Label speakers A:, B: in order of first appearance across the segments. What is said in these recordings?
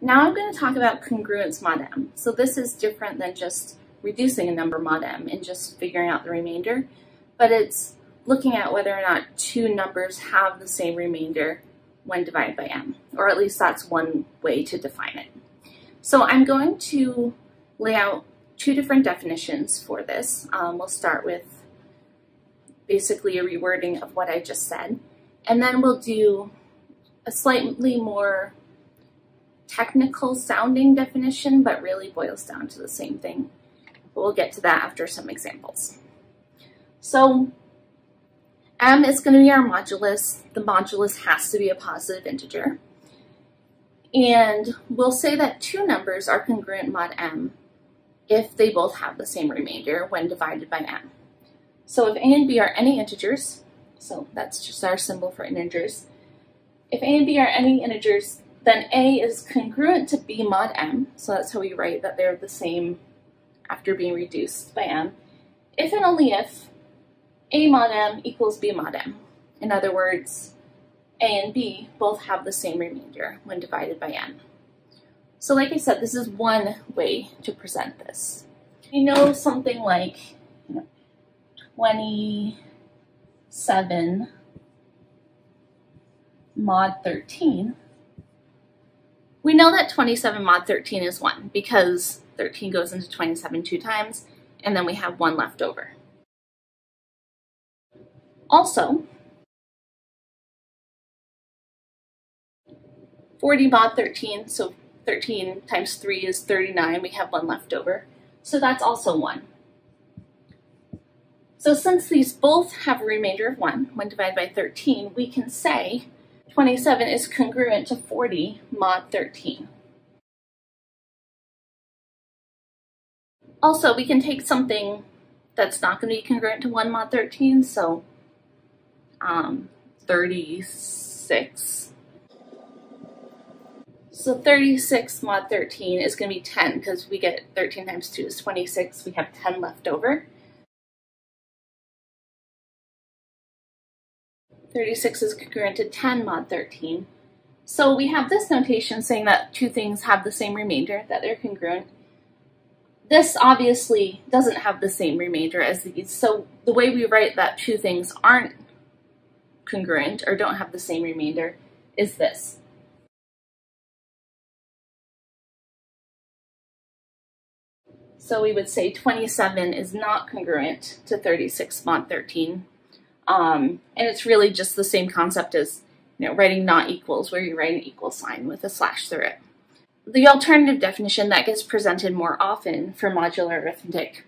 A: Now I'm going to talk about congruence mod m. So this is different than just reducing a number mod m and just figuring out the remainder, but it's looking at whether or not two numbers have the same remainder when divided by m, or at least that's one way to define it. So I'm going to lay out two different definitions for this. We'll start with basically a rewording of what I just said, and then we'll do a slightly more technical sounding definition, but really boils down to the same thing. But we'll get to that after some examples. So m is going to be our modulus. The modulus has to be a positive integer. And we'll say that two numbers are congruent mod m if they both have the same remainder when divided by m. So if a and b are any integers, so that's just our symbol for integers, if a and b are any integers, then a is congruent to b mod m, so that's how we write that they're the same after being reduced by m, if and only if a mod m equals b mod m. In other words, a and b both have the same remainder when divided by m. So like I said, this is one way to present this. You know, something like 27 mod 13. We know that 27 mod 13 is 1 because 13 goes into 27 two times, and then we have 1 left over. Also, 40 mod 13, so 13 times 3 is 39, we have 1 left over, so that's also 1. So since these both have a remainder of 1 when divided by 13, we can say 27 is congruent to 40 mod 13. Also, we can take something that's not going to be congruent to 1 mod 13, so 36. So 36 mod 13 is going to be 10 because we get 13 times 2 is 26. We have 10 left over. 36 is congruent to 10 mod 13. So we have this notation saying that two things have the same remainder, that they're congruent. This obviously doesn't have the same remainder as these, so the way we write that two things aren't congruent or don't have the same remainder is this. So we would say 27 is not congruent to 36 mod 13. And it's really just the same concept as writing not equals, where you write an equal sign with a slash through it. The alternative definition that gets presented more often for modular arithmetic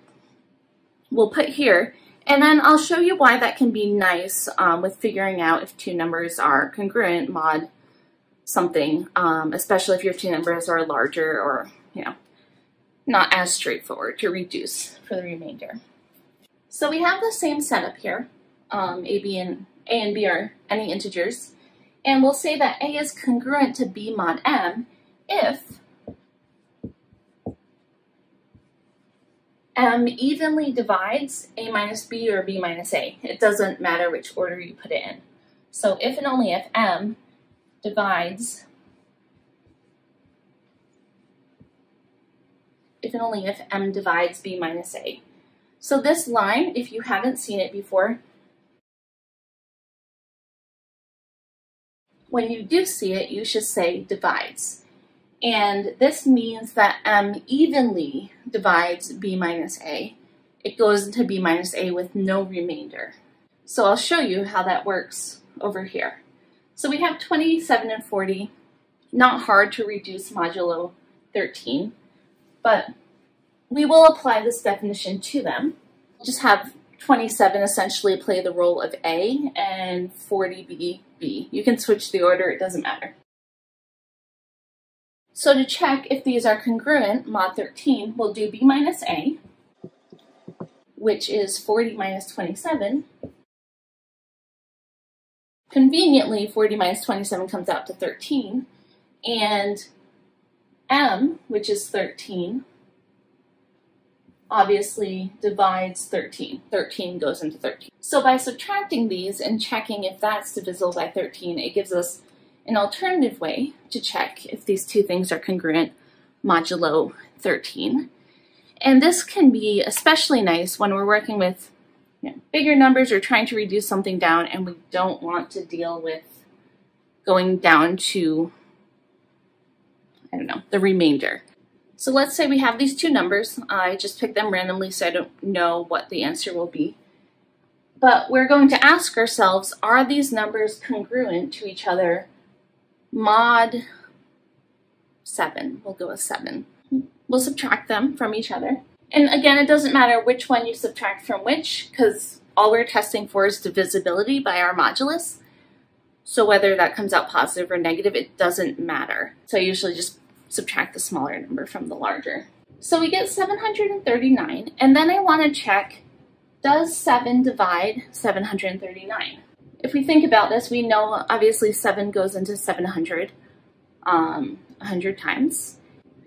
A: we'll put here, and then I'll show you why that can be nice with figuring out if two numbers are congruent mod something, especially if your two numbers are larger or not as straightforward to reduce for the remainder. So we have the same setup here. A and B are any integers, and we'll say that A is congruent to B mod M if M evenly divides A minus B or B minus A. It doesn't matter which order you put it in. So if and only if M divides, if and only if M divides B minus A. So this line, if you haven't seen it before, when you do see it, you should say divides. And this means that M evenly divides B minus A. It goes into B minus A with no remainder. So I'll show you how that works over here. So we have 27 and 40, not hard to reduce modulo 13, but we will apply this definition to them. Just have 27 essentially play the role of A and 40 be B. You can switch the order, it doesn't matter. So to check if these are congruent, mod 13, we'll do B minus A, which is 40 minus 27. Conveniently, 40 minus 27 comes out to 13, and M, which is 13, obviously divides 13. 13 goes into 13. So by subtracting these and checking if that's divisible by 13, it gives us an alternative way to check if these two things are congruent modulo 13. And this can be especially nice when we're working with bigger numbers or trying to reduce something down and we don't want to deal with going down to, I don't know, the remainder. So let's say we have these two numbers. I just picked them randomly so I don't know what the answer will be. But we're going to ask ourselves, are these numbers congruent to each other mod 7? We'll go with 7. We'll subtract them from each other. And again, it doesn't matter which one you subtract from which, because all we're testing for is divisibility by our modulus. So whether that comes out positive or negative, it doesn't matter. So I usually just subtract the smaller number from the larger. So we get 739, and then I want to check, does 7 divide 739? If we think about this, we know obviously 7 goes into 700 100 times.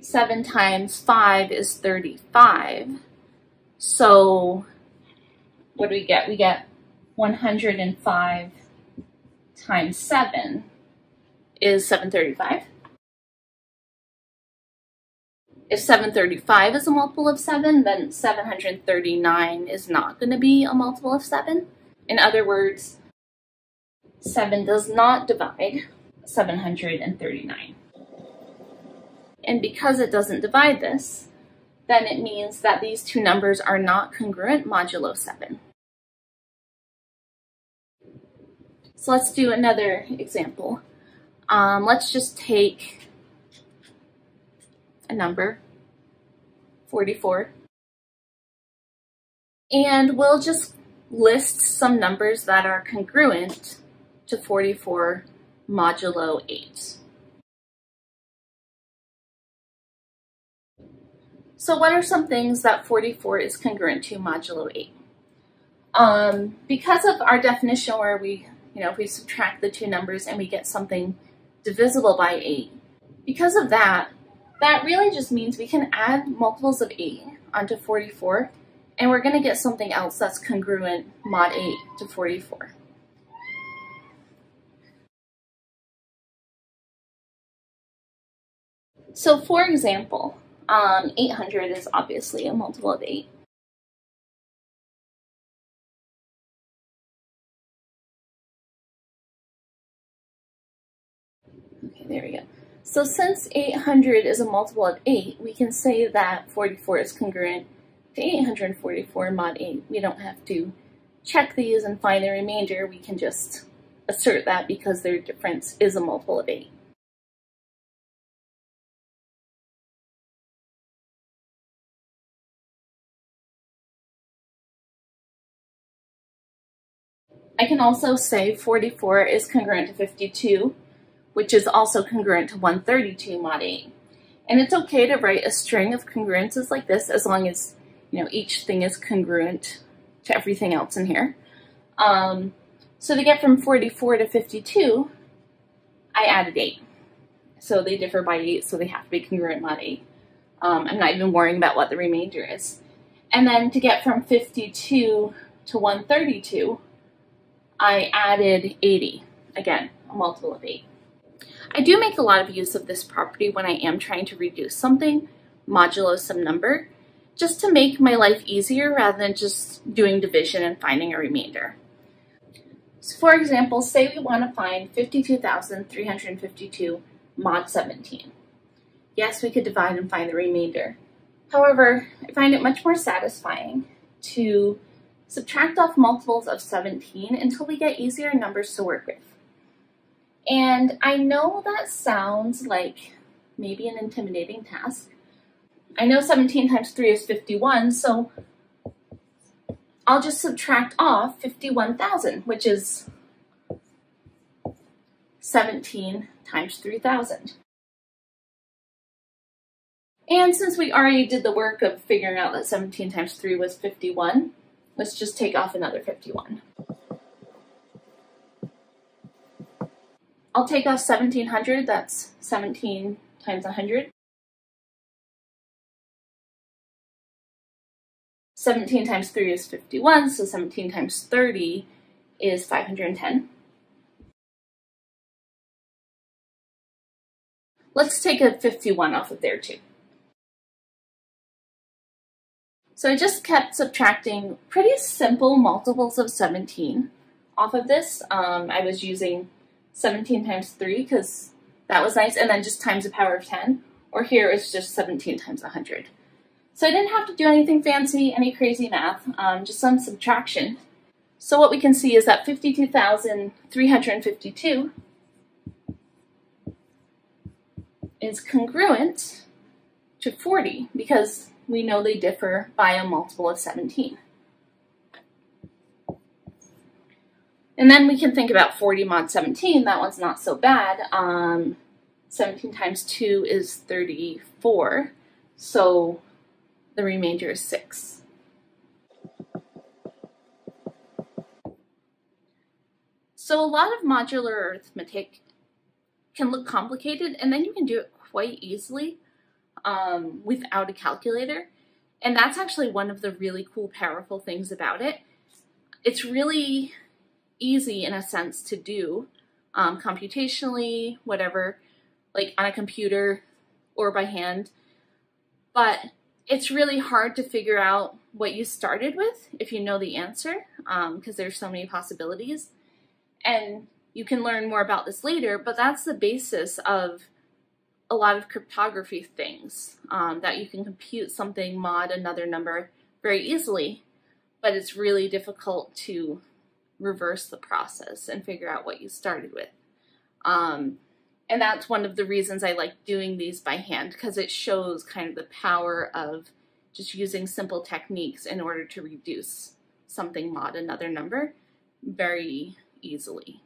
A: 7 times 5 is 35. So what do we get? We get 105 times 7 is 735. If 735 is a multiple of 7, then 739 is not going to be a multiple of 7. In other words, 7 does not divide 739. And because it doesn't divide this, then it means that these two numbers are not congruent modulo 7. So let's do another example. Let's just take a number, 44, and we'll just list some numbers that are congruent to 44 modulo 8. So what are some things that 44 is congruent to modulo 8? Because of our definition where we, if we subtract the two numbers and we get something divisible by 8, because of that really just means we can add multiples of 8 onto 44, and we're going to get something else that's congruent mod 8 to 44. So for example, 800 is obviously a multiple of 8. Okay, there we go. So since 800 is a multiple of 8, we can say that 44 is congruent to 844 mod 8. We don't have to check these and find the remainder. We can just assert that because their difference is a multiple of 8. I can also say 44 is congruent to 52, which is also congruent to 132 mod 8. And it's okay to write a string of congruences like this as long as each thing is congruent to everything else in here. So to get from 44 to 52, I added 8. So they differ by 8, so they have to be congruent mod 8. I'm not even worrying about what the remainder is. And then to get from 52 to 132, I added 80. Again, a multiple of 8. I do make a lot of use of this property when I am trying to reduce something, modulo some number, just to make my life easier rather than just doing division and finding a remainder. So for example, say we want to find 52,352 mod 17. Yes, we could divide and find the remainder. However, I find it much more satisfying to subtract off multiples of 17 until we get easier numbers to work with. And I know that sounds like maybe an intimidating task. I know 17 times 3 is 51, so I'll just subtract off 51,000, which is 17 times 3,000. And since we already did the work of figuring out that 17 times 3 was 51, let's just take off another 51. I'll take off 1700, that's 17 times 100. 17 times 3 is 51, so 17 times 30 is 510. Let's take a 51 off of there too. So I just kept subtracting pretty simple multiples of 17 off of this. I was using 17 times 3 because that was nice, and then just times the power of 10, or here it's just 17 times 100. So I didn't have to do anything fancy, any crazy math, just some subtraction. So what we can see is that 52,352 is congruent to 40 because we know they differ by a multiple of 17. And then we can think about 40 mod 17. That one's not so bad. 17 times 2 is 34, so the remainder is 6. So a lot of modular arithmetic can look complicated, and then you can do it quite easily without a calculator. And that's actually one of the really cool, powerful things about it. It's really easy in a sense to do computationally, whatever, like on a computer or by hand, but it's really hard to figure out what you started with if you know the answer, because there's so many possibilities. And you can learn more about this later, but that's the basis of a lot of cryptography things, that you can compute something mod another number very easily, but it's really difficult to reverse the process and figure out what you started with. And that's one of the reasons I like doing these by hand, because it shows kind of the power of just using simple techniques in order to reduce something mod another number very easily.